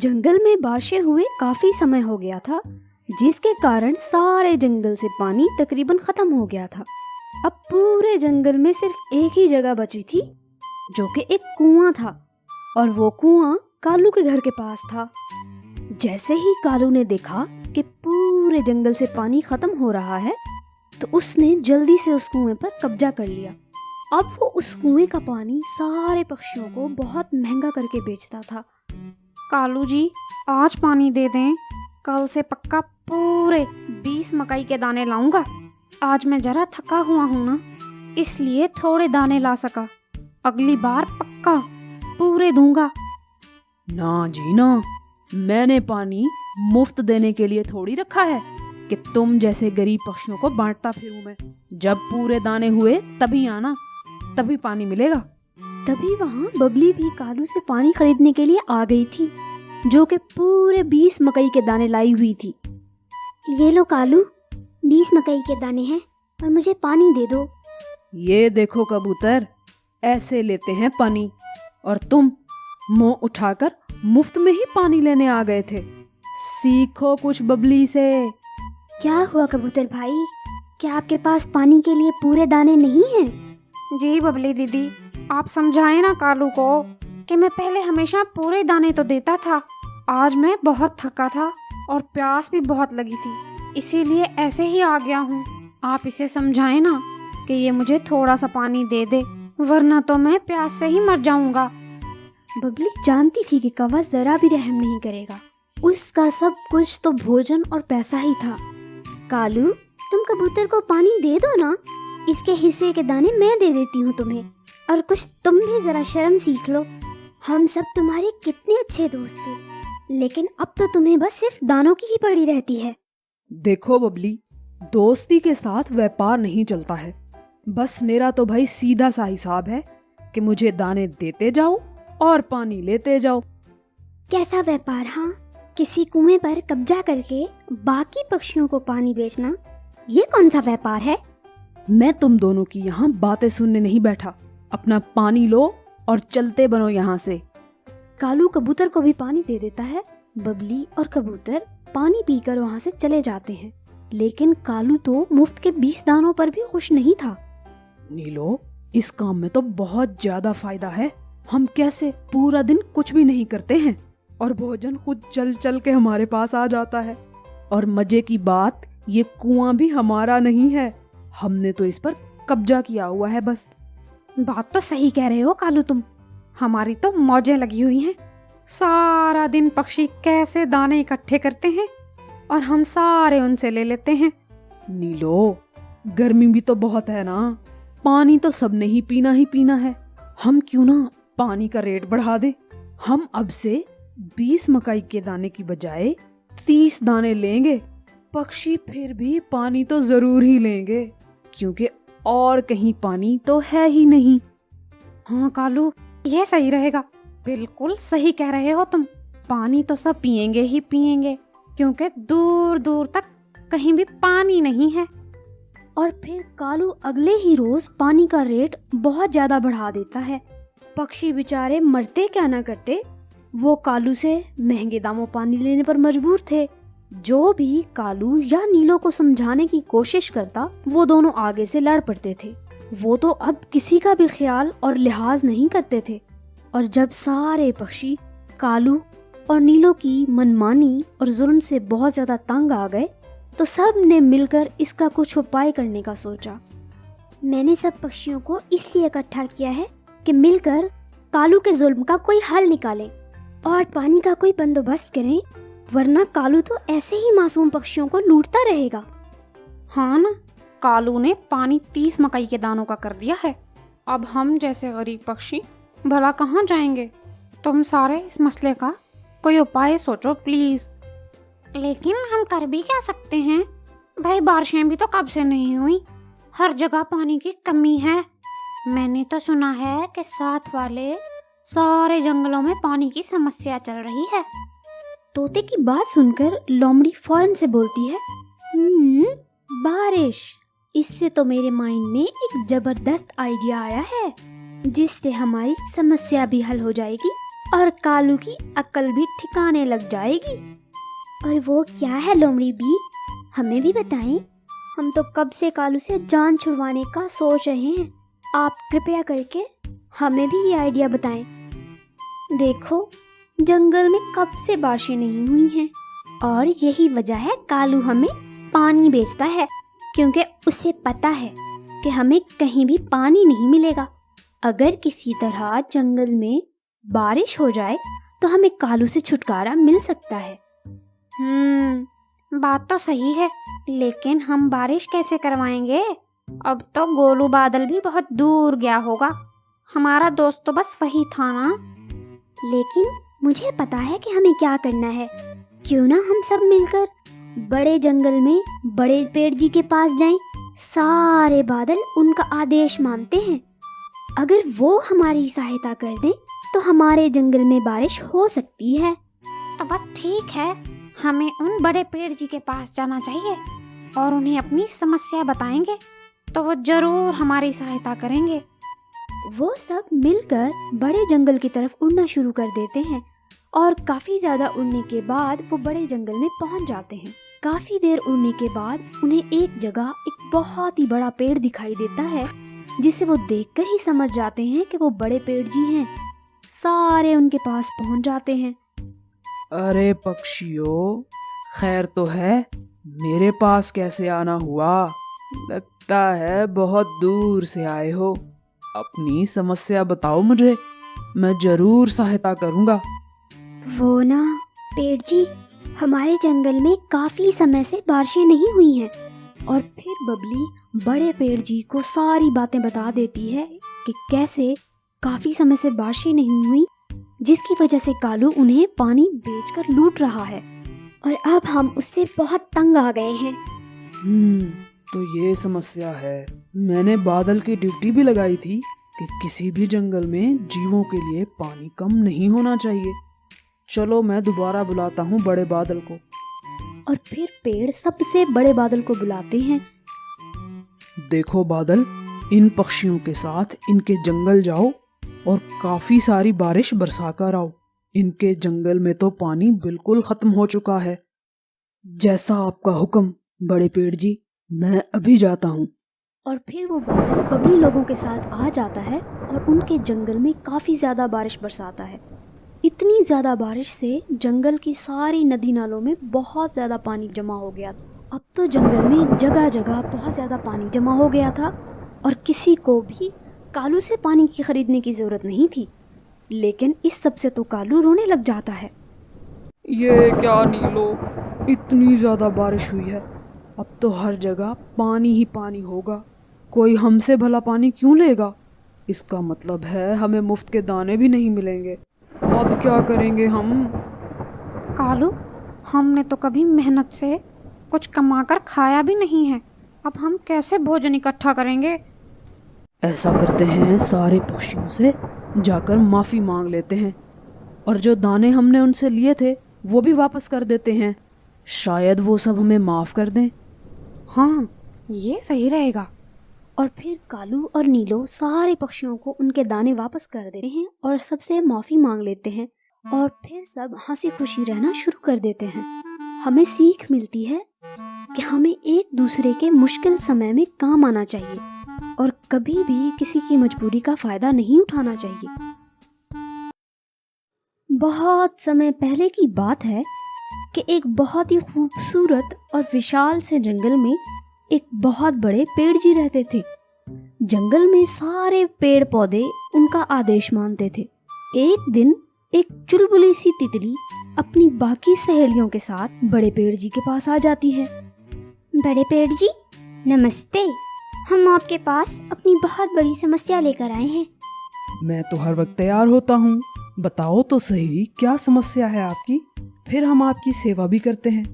जंगल में बारिशें हुए काफी समय हो गया था, जिसके कारण सारे जंगल से पानी तकरीबन खत्म हो गया था। अब पूरे जंगल में सिर्फ एक ही जगह बची थी, जो कि एक कुआं था, और वो कुआं कालू के घर के पास था। जैसे ही कालू ने देखा कि पूरे जंगल से पानी खत्म हो रहा है, तो उसने जल्दी से उस कुएं पर कब्जा कर लिया। अब वो उस कुएं का पानी सारे पक्षियों को बहुत महंगा करके बेचता था। कालू जी, आज पानी दे दें, कल से पक्का पूरे 20 मकई के दाने लाऊंगा। आज मैं जरा थका हुआ हूँ ना, इसलिए थोड़े दाने ला सका। अगली बार पक्का पूरे दूंगा। ना जी ना, मैंने पानी मुफ्त देने के लिए थोड़ी रखा है कि तुम जैसे गरीब पक्षियों को बांटता फिरूं मैं। जब पूरे दाने हुए तभी आना, तभी पानी मिलेगा। तभी वहाँ बबली भी कालू से पानी खरीदने के लिए आ गई थी, जो कि पूरे 20 मकई के दाने लाई हुई थी। ये लो कालू, 20 मकई के दाने हैं और मुझे पानी दे दो। ये देखो कबूतर, ऐसे लेते हैं पानी, और तुम मुंह उठाकर मुफ्त में ही पानी लेने आ गए थे। सीखो कुछ बबली से। क्या हुआ कबूतर भाई, क्या आपके पास पानी के लिए पूरे दाने नहीं हैं? जी बबली दीदी, आप समझाएं ना कालू को कि मैं पहले हमेशा पूरे दाने तो देता था। आज मैं बहुत थका था और प्यास भी बहुत लगी थी, इसीलिए ऐसे ही आ गया हूँ। आप इसे समझाएं ना कि ये मुझे थोड़ा सा पानी दे दे, वरना तो मैं प्यास से ही मर जाऊंगा। बबली जानती थी कि कौवा जरा भी रहम नहीं करेगा। उसका सब कुछ तो भोजन और पैसा ही था। कालू, तुम कबूतर को पानी दे दो ना, इसके हिस्से के दाने मैं दे देती हूँ तुम्हें। और कुछ तुम भी जरा शर्म सीख लो। हम सब तुम्हारे कितने अच्छे दोस्त थे, लेकिन अब तो तुम्हें बस सिर्फ दानों की ही पड़ी रहती है। देखो बबली, दोस्ती के साथ व्यापार नहीं चलता है। बस मेरा तो भाई सीधा सा हिसाब है कि मुझे दाने देते जाओ और पानी लेते जाओ। कैसा व्यापार? हाँ, किसी कुएं पर कब्जा करके बाकी पक्षियों को पानी बेचना, ये कौन सा व्यापार है? मैं तुम दोनों की यहाँ बातें सुनने नहीं बैठा। अपना पानी लो और चलते बनो यहाँ से। कालू कबूतर को भी पानी दे देता है। बबली और कबूतर पानी पीकर वहाँ से चले जाते हैं, लेकिन कालू तो मुफ्त के 20 दानों पर भी खुश नहीं था। नीलो, इस काम में तो बहुत ज्यादा फायदा है। हम कैसे पूरा दिन कुछ भी नहीं करते हैं और भोजन खुद चल चल के हमारे पास आ जाता है। और मजे की बात, ये कुआं भी हमारा नहीं है, हमने तो इस पर कब्जा किया हुआ है बस। बात तो सही कह रहे हो कालू तुम, हमारी तो मौजें लगी हुई हैं। सारा दिन पक्षी कैसे दाने इकट्ठे करते हैं और हम सारे उनसे ले लेते हैं। नीलो, गर्मी भी तो बहुत है ना, पानी तो सबने ही पीना है। हम क्यों ना पानी का रेट बढ़ा दें। हम अब से 20 मकई के दाने की बजाय 30 दाने लेंगे। पक्षी फिर भी पानी तो जरूर ही लेंगे, क्योंकि और कहीं पानी तो है ही नहीं। हाँ कालू, ये सही रहेगा। बिल्कुल सही कह रहे हो तुम। पानी तो सब पिएंगे ही पिएंगे, क्योंकि दूर दूर तक कहीं भी पानी नहीं है। और फिर कालू अगले ही रोज पानी का रेट बहुत ज्यादा बढ़ा देता है। पक्षी बेचारे मरते क्या ना करते, वो कालू से महंगे दामों पानी लेने पर मजबूर थे। जो भी कालू या नीलो को समझाने की कोशिश करता, वो दोनों आगे से लड़ पड़ते थे। वो तो अब किसी का भी ख्याल और लिहाज नहीं करते थे। और जब सारे पक्षी कालू और नीलो की मनमानी और जुल्म से बहुत ज्यादा तंग आ गए, तो सब ने मिलकर इसका कुछ उपाय करने का सोचा। मैंने सब पक्षियों को इसलिए इकट्ठा किया है कि मिलकर कालू के जुल्म का कोई हल निकालें और पानी का कोई बंदोबस्त करें, वरना कालू तो ऐसे ही मासूम पक्षियों को लूटता रहेगा। हाँ ना, कालू ने पानी 30 मकई के दानों का कर दिया है। अब हम जैसे गरीब पक्षी भला कहाँ जाएंगे? तुम सारे इस मसले का कोई उपाय सोचो प्लीज। लेकिन हम कर भी क्या सकते हैं भाई, बारिशें भी तो कब से नहीं हुई, हर जगह पानी की कमी है। मैंने तो सुना है कि साथ वाले सारे जंगलों में पानी की समस्या चल रही है। तोते की बात सुनकर लोमड़ी फौरन से बोलती है, बारिश, इससे तो मेरे माइंड में एक जबरदस्त आइडिया आया है, जिससे हमारी समस्या भी हल हो जाएगी और कालू की अक्ल भी ठिकाने लग जाएगी। और वो क्या है लोमड़ी बी, हमें भी बताएं। हम तो कब से कालू से जान छुड़वाने का सोच रहे हैं। आप कृपया करके हमें भी ये आइडिया बताएं। देखो, जंगल में कब से बारिशें नहीं हुई हैं और यही वजह है कालू हमें पानी बेचता है, क्योंकि उसे पता है कि हमें कहीं भी पानी नहीं मिलेगा। अगर किसी तरह जंगल में बारिश हो जाए तो हमें कालू से छुटकारा मिल सकता है। बात तो सही है, लेकिन हम बारिश कैसे करवाएंगे? अब तो गोलू बादल भी बहुत दूर गया होगा। हमारा दोस्त तो बस वही था ना। लेकिन मुझे पता है कि हमें क्या करना है। क्यों ना हम सब मिलकर बड़े जंगल में बड़े पेड़ जी के पास जाएं। सारे बादल उनका आदेश मानते हैं। अगर वो हमारी सहायता कर दें तो हमारे जंगल में बारिश हो सकती है। तो बस ठीक है, हमें उन बड़े पेड़ जी के पास जाना चाहिए और उन्हें अपनी समस्या बताएंगे तो वो जरूर हमारी सहायता करेंगे। वो सब मिलकर बड़े जंगल की तरफ उड़ना शुरू कर देते हैं और काफी ज्यादा उड़ने के बाद वो बड़े जंगल में पहुंच जाते हैं। काफी देर उड़ने के बाद उन्हें एक जगह एक बहुत ही बड़ा पेड़ दिखाई देता है, जिसे वो देखकर ही समझ जाते हैं कि वो बड़े पेड़ जी हैं। सारे उनके पास पहुंच जाते हैं। अरे पक्षियों, खैर तो है, मेरे पास कैसे आना हुआ? लगता है बहुत दूर से आए हो। अपनी समस्या बताओ मुझे, मैं जरूर सहायता करूंगा। वो ना पेड़ जी, हमारे जंगल में काफी समय से बारिशें नहीं हुई हैं। और फिर बबली बड़े पेड़ जी को सारी बातें बता देती है कि कैसे काफी समय से बारिशें नहीं हुई, जिसकी वजह से कालू उन्हें पानी बेचकर लूट रहा है और अब हम उससे बहुत तंग आ गए हैं। तो ये समस्या है। मैंने बादल की ड्यूटी भी लगाई थी कि किसी भी जंगल में जीवों के लिए पानी कम नहीं होना चाहिए। चलो मैं दोबारा बुलाता हूँ बड़े बादल को। और फिर पेड़ सबसे बड़े बादल को बुलाते हैं। देखो बादल, इन पक्षियों के साथ इनके जंगल जाओ और काफी सारी बारिश बरसा कर आओ। इनके जंगल में तो पानी बिल्कुल खत्म हो चुका है। जैसा आपका हुक्म बड़े पेड़ जी, मैं अभी जाता हूँ। और फिर वो बादल बबली लोगों के साथ आ जाता है और उनके जंगल में काफी ज्यादा बारिश बरसाता है। इतनी ज्यादा बारिश से जंगल की सारी नदी नालों में बहुत ज्यादा पानी जमा हो गया। अब तो जंगल में जगह जगह बहुत ज्यादा पानी जमा हो गया था और किसी को भी कालू से पानी की खरीदने की जरूरत नहीं थी। लेकिन इस सब से तो कालू रोने लग जाता है। ये क्या नीलो, इतनी ज्यादा बारिश हुई है, अब तो हर जगह पानी ही पानी होगा। कोई हमसे भला पानी क्यों लेगा? इसका मतलब है हमें मुफ्त के दाने भी नहीं मिलेंगे। अब क्या करेंगे हम? कालू, हमने तो कभी मेहनत से कुछ कमाकर खाया भी नहीं है। अब हम कैसे भोजन इकट्ठा करेंगे? ऐसा करते हैं, सारे पक्षियों से जाकर माफी मांग लेते हैं और जो दाने हमने उनसे लिए थे वो भी वापस कर देते हैं। शायद वो सब हमें माफ कर दें। हाँ, ये सही रहेगा। और फिर कालू और नीलो सारे पक्षियों को उनके दाने वापस कर देते हैं और सबसे माफी मांग लेते हैं और फिर सब हंसी खुशी रहना शुरू कर देते हैं। हमें सीख मिलती है कि हमें एक दूसरे के मुश्किल समय में काम आना चाहिए और कभी भी किसी की मजबूरी का फायदा नहीं उठाना चाहिए। बहुत समय पहले की बात है कि एक बहुत ही खूबसूरत और विशाल से जंगल में एक बहुत बड़े पेड़ जी रहते थे। जंगल में सारे पेड़ पौधे उनका आदेश मानते थे। एक दिन एक चुलबुली सी तितली अपनी बाकी सहेलियों के साथ बड़े पेड़ जी के पास आ जाती है। बड़े पेड़ जी नमस्ते, हम आपके पास अपनी बहुत बड़ी समस्या लेकर आए हैं। मैं तो हर वक्त तैयार होता हूँ, बताओ तो सही क्या समस्या है आपकी, फिर हम आपकी सेवा भी करते हैं।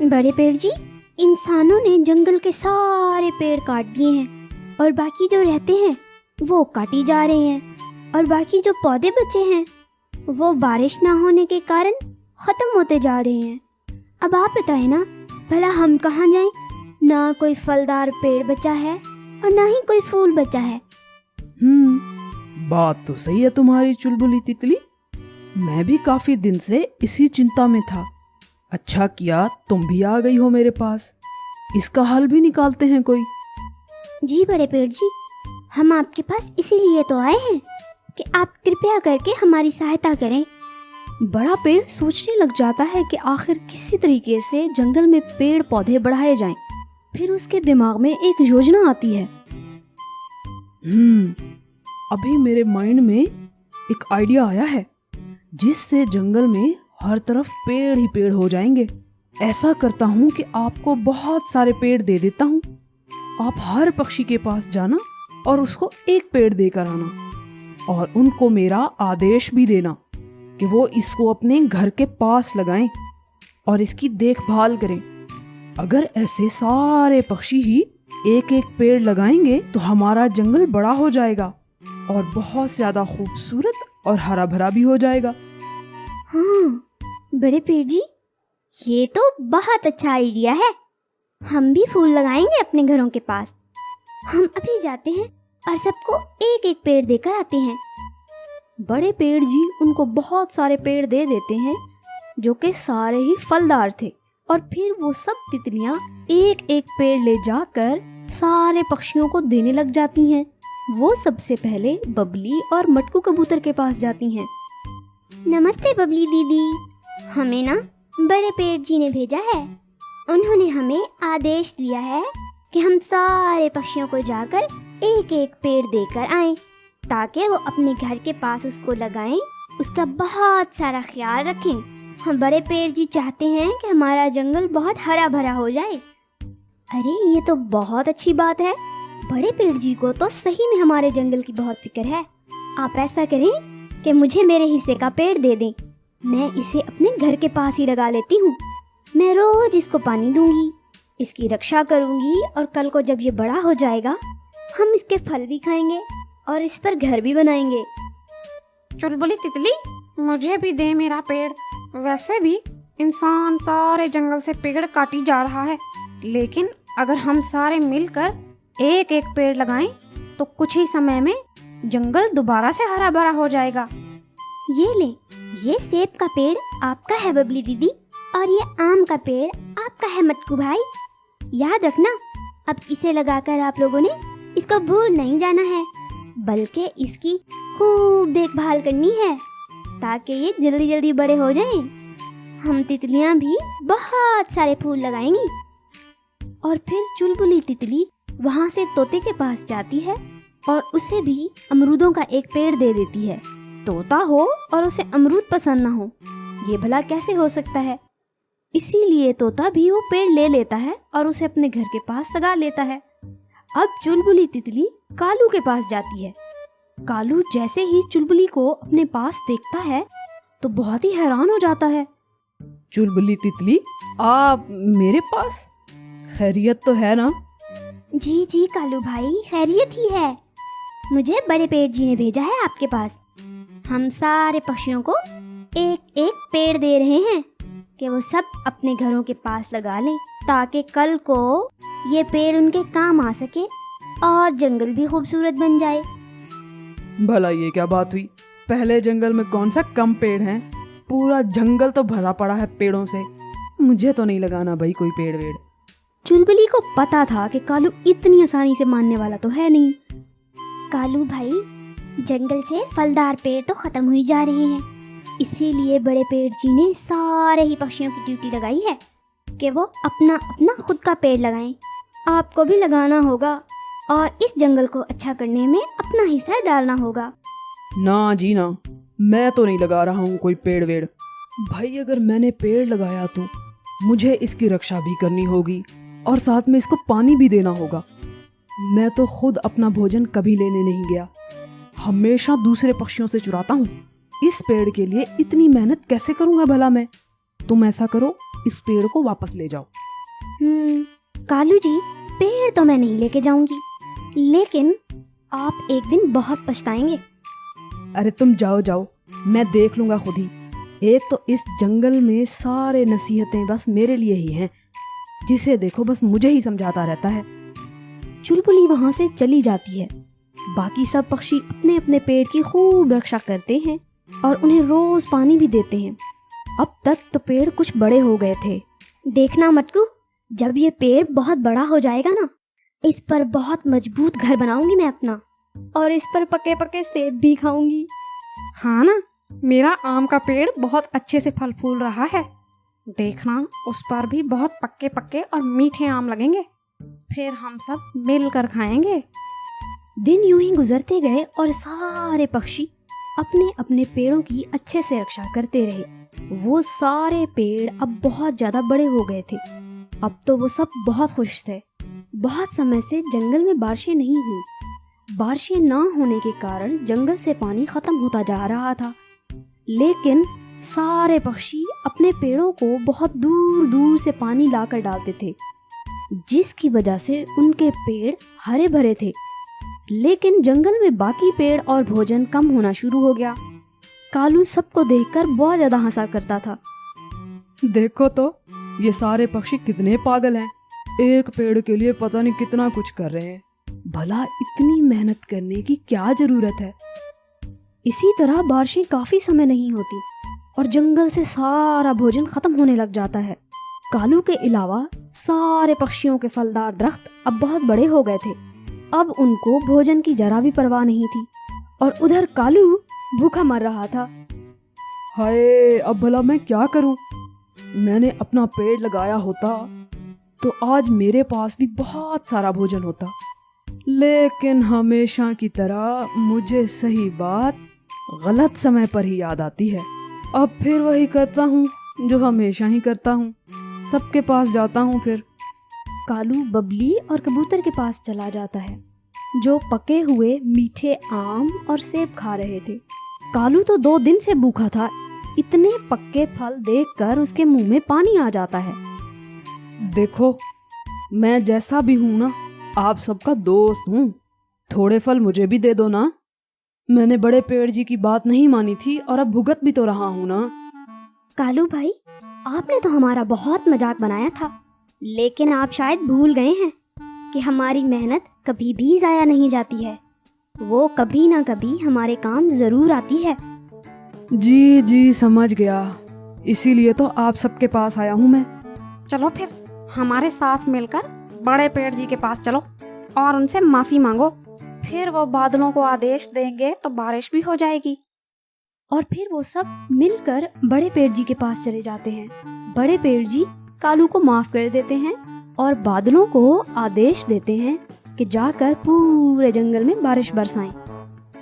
बड़े पेड़ जी, इंसानों ने जंगल के सारे पेड़ काट दिए हैं और बाकी जो रहते हैं वो काटी जा रहे हैं और बाकी जो पौधे बचे हैं वो बारिश ना होने के कारण खत्म होते जा रहे हैं। अब आप बताएं ना, भला हम कहाँ जाएं? ना कोई फलदार पेड़ बचा है और ना ही कोई फूल बचा है। बात तो सही है तुम्हारी चुलबुली तितली, मैं भी काफी दिन से इसी चिंता में था। अच्छा किया तुम भी आ गई हो मेरे पास। इसका हल भी निकालते हैं कोई। जी बड़े पेड़ जी, हम आपके पास इसीलिए तो आए हैं कि आप कृपया करके हमारी सहायता करें। बड़ा पेड़ सोचने लग जाता है कि आखिर किसी तरीके से जंगल में पेड़ पौधे बढ़ाए जाएं। फिर उसके दिमाग में एक योजना आती है। अभी मेरे माइंड में एक आइडिया आया है, जिससे जंगल में हर तरफ पेड़ ही पेड़ हो जाएंगे। ऐसा करता हूँ कि आपको बहुत सारे पेड़ दे देता हूँ। आप हर पक्षी के पास जाना और उसको एक पेड़ देकर आना, और उनको मेरा आदेश भी देना कि वो इसको अपने घर के पास लगाएं और इसकी देखभाल करें। अगर ऐसे सारे पक्षी ही एक एक पेड़ लगाएंगे तो हमारा जंगल बड़ा हो जाएगा और बहुत ज्यादा खूबसूरत और हरा भरा भी हो जाएगा। हाँ बड़े पेड़ जी, ये तो बहुत अच्छा आइडिया है। हम भी फूल लगाएंगे अपने घरों के पास। हम अभी जाते हैं और सबको एक एक पेड़ देकर आते हैं। बड़े पेड़ जी उनको बहुत सारे पेड़ दे देते हैं, जो कि सारे ही फलदार थे। और फिर वो सब तितलियां एक एक पेड़ ले जाकर सारे पक्षियों को देने लग जाती हैं। वो सबसे पहले बबली और मटकू कबूतर के पास जाती हैं। नमस्ते बबली दीदी, हमें ना बड़े पेड़ जी ने भेजा है। उन्होंने हमें आदेश दिया है कि हम सारे पक्षियों को जाकर एक एक पेड़ देकर आएं, ताकि वो अपने घर के पास उसको लगाएं, उसका बहुत सारा ख्याल रखें। हम बड़े पेड़ जी चाहते हैं कि हमारा जंगल बहुत हरा भरा हो जाए। अरे ये तो बहुत अच्छी बात है। बड़े पेड़ जी को तो सही में हमारे जंगल की बहुत फिक्र है। आप ऐसा करें कि मुझे मेरे हिस्से का पेड़ दे दें। मैं इसे अपने घर के पास ही लगा लेती हूँ। मैं रोज इसको पानी दूंगी, इसकी रक्षा करूंगी, और कल को जब ये बड़ा हो जाएगा हम इसके फल भी खाएंगे और इस पर घर भी बनाएंगे। चुलबुली तितली, मुझे भी दे मेरा पेड़। वैसे भी इंसान सारे जंगल से पेड़ काटी जा रहा है, लेकिन अगर हम सारे मिलकर एक एक पेड़ लगाएं तो कुछ ही समय में जंगल दोबारा से हरा भरा हो जाएगा। ये ले, ये सेब का पेड़ आपका है बबली दीदी, और ये आम का पेड़ आपका है मटकू भाई। याद रखना, अब इसे लगाकर आप लोगों ने इसको भूल नहीं जाना है, बल्कि इसकी खूब देखभाल करनी है ताकि ये जल्दी जल्दी बड़े हो जाएं। हम तितलियां भी बहुत सारे फूल लगाएंगी। और फिर चुलबुली तितली वहाँ से तोते के पास जाती है और उसे भी अमरूदों का एक पेड़ दे देती है। तोता हो और उसे अमरूद पसंद ना हो, ये भला कैसे हो सकता है? इसीलिए तोता भी वो पेड़ ले लेता है और उसे अपने घर के पास लगा लेता है। अब चुलबुली तितली कालू के पास जाती है। कालू जैसे ही चुलबुली को अपने पास देखता है तो बहुत ही हैरान हो जाता है। चुलबुली तितली, आप मेरे पास? खैरियत तो है ना? जी जी कालू भाई, खैरियत ही है। मुझे बड़े पेड़ जी ने भेजा है आपके पास। हम सारे पक्षियों को एक एक पेड़ दे रहे हैं कि वो सब अपने घरों के पास लगा लें, ताकि कल को ये पेड़ उनके काम आ सके और जंगल भी खूबसूरत बन जाए। भला ये क्या बात हुई? पहले जंगल में कौन सा कम पेड़ हैं? पूरा जंगल तो भरा पड़ा है पेड़ों से। मुझे तो नहीं लगाना भाई कोई पेड़ वेड़। चुलबुली को पता था कि कालू इतनी आसानी से मानने वाला तो है नहीं। कालू भाई, जंगल से फलदार पेड़ तो खत्म हुई जा रहे हैं, इसीलिए बड़े पेड़ जी ने सारे ही पक्षियों की ड्यूटी लगाई है कि वो अपना अपना खुद का पेड़ लगाएं। आपको भी लगाना होगा और इस जंगल को अच्छा करने में अपना हिस्सा डालना होगा। ना जी ना, मैं तो नहीं लगा रहा हूँ कोई पेड़ वेड़। भाई अगर मैंने पेड़ लगाया तो मुझे इसकी रक्षा भी करनी होगी और साथ में इसको पानी भी देना होगा। मैं तो खुद अपना भोजन कभी लेने नहीं गया, हमेशा दूसरे पक्षियों से चुराता हूँ। इस पेड़ के लिए इतनी मेहनत कैसे करूँगा भला मैं? तुम ऐसा करो, इस पेड़ को वापस ले जाओ। कालू जी, पेड़ तो मैं नहीं लेके जाऊंगी, लेकिन आप एक दिन बहुत पछताएंगे। अरे तुम जाओ जाओ, मैं देख लूंगा खुद ही। एक तो इस जंगल में सारे नसीहतें बस मेरे लिए ही हैं, जिसे देखो बस मुझे ही समझाता रहता है। चुलबुली वहाँ से चली जाती है। बाकी सब पक्षी अपने अपने पेड़ की खूब रक्षा करते हैं और उन्हें रोज पानी भी देते हैं। अब तक तो पेड़ कुछ बड़े हो गए थे। देखना मटकू, जब ये पेड़ बहुत बड़ा हो जाएगा ना, इस पर बहुत मजबूत घर बनाऊंगी मैं अपना, और इस पर पके पके सेब भी खाऊंगी। हाँ ना, मेरा आम का पेड़ बहुत अच्छे से फल फूल रहा है। देखना, उस पर भी बहुत पक्के पक्के और मीठे आम लगेंगे। फिर हम सब मिलकर खाएंगे। दिन यूं ही गुजरते गए और सारे पक्षी अपने अपने पेड़ों की अच्छे से रक्षा करते रहे। वो सारे पेड़ अब बहुत ज्यादा बड़े हो गए थे। अब तो वो सब बहुत खुश थे। बहुत समय से जंगल में बारिशें नहीं हुई। बारिशें ना होने के कारण जंगल से पानी खत्म होता जा रहा था। लेकिन सारे पक्षी अपने पेड़ों को बहुत दूर दूर से पानी लाकर डालते थे, जिसकी वजह से उनके पेड़ हरे भरे थे। लेकिन जंगल में बाकी पेड़ और भोजन कम होना शुरू हो गया। कालू सबको देखकर बहुत ज्यादा हंसा करता था। देखो तो, ये सारे पक्षी कितने पागल हैं। एक पेड़ के लिए पता नहीं कितना कुछ कर रहे हैं। भला इतनी मेहनत करने की क्या जरूरत है। इसी तरह बारिशें काफी समय नहीं होती और जंगल से सारा भोजन खत्म होने लग जाता है। कालू के अलावा सारे पक्षियों के फलदार दरख्त अब बहुत बड़े हो गए थे। अब उनको भोजन की जरा भी परवाह नहीं थी और उधर कालू भूखा मर रहा था। हाय, अब भला मैं क्या करूं। मैंने अपना पेड़ लगाया होता तो आज मेरे पास भी बहुत सारा भोजन होता। लेकिन हमेशा की तरह मुझे सही बात गलत समय पर ही याद आती है। अब फिर वही करता हूँ जो हमेशा ही करता हूँ, सबके पास जाता हूँ। फिर कालू बबली और कबूतर के पास चला जाता है, जो पके हुए मीठे आम और सेब खा रहे थे। कालू तो 2 दिन से भूखा था। इतने पक्के फल देखकर उसके मुंह में पानी आ जाता है। देखो, मैं जैसा भी हूँ ना, आप सबका दोस्त हूँ। थोड़े फल मुझे भी दे दो ना। मैंने बड़े पेड़ जी की बात नहीं मानी थी और अब भुगत भी तो रहा हूँ ना। कालू भाई, आपने तो हमारा बहुत मजाक बनाया था, लेकिन आप शायद भूल गए हैं कि हमारी मेहनत कभी भी जाया नहीं जाती है। वो कभी ना कभी हमारे काम जरूर आती है। जी जी, समझ गया। इसीलिए तो आप सबके पास आया हूँ मैं। चलो फिर हमारे साथ मिलकर बड़े पेड़ जी के पास चलो और उनसे माफी मांगो। फिर वो बादलों को आदेश देंगे तो बारिश भी हो जाएगी। और फिर वो सब मिलकर बड़े पेड़ जी के पास चले जाते हैं। बड़े पेड़ जी कालू को माफ कर देते हैं और बादलों को आदेश देते हैं कि जाकर पूरे जंगल में बारिश बरसाएं,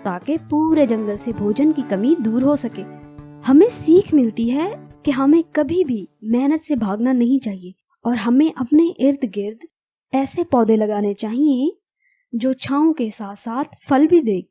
ताकि पूरे जंगल से भोजन की कमी दूर हो सके। हमें सीख मिलती है कि हमें कभी भी मेहनत से भागना नहीं चाहिए और हमें अपने इर्द गिर्द ऐसे पौधे लगाने चाहिए जो छांव के साथ साथ फल भी दे।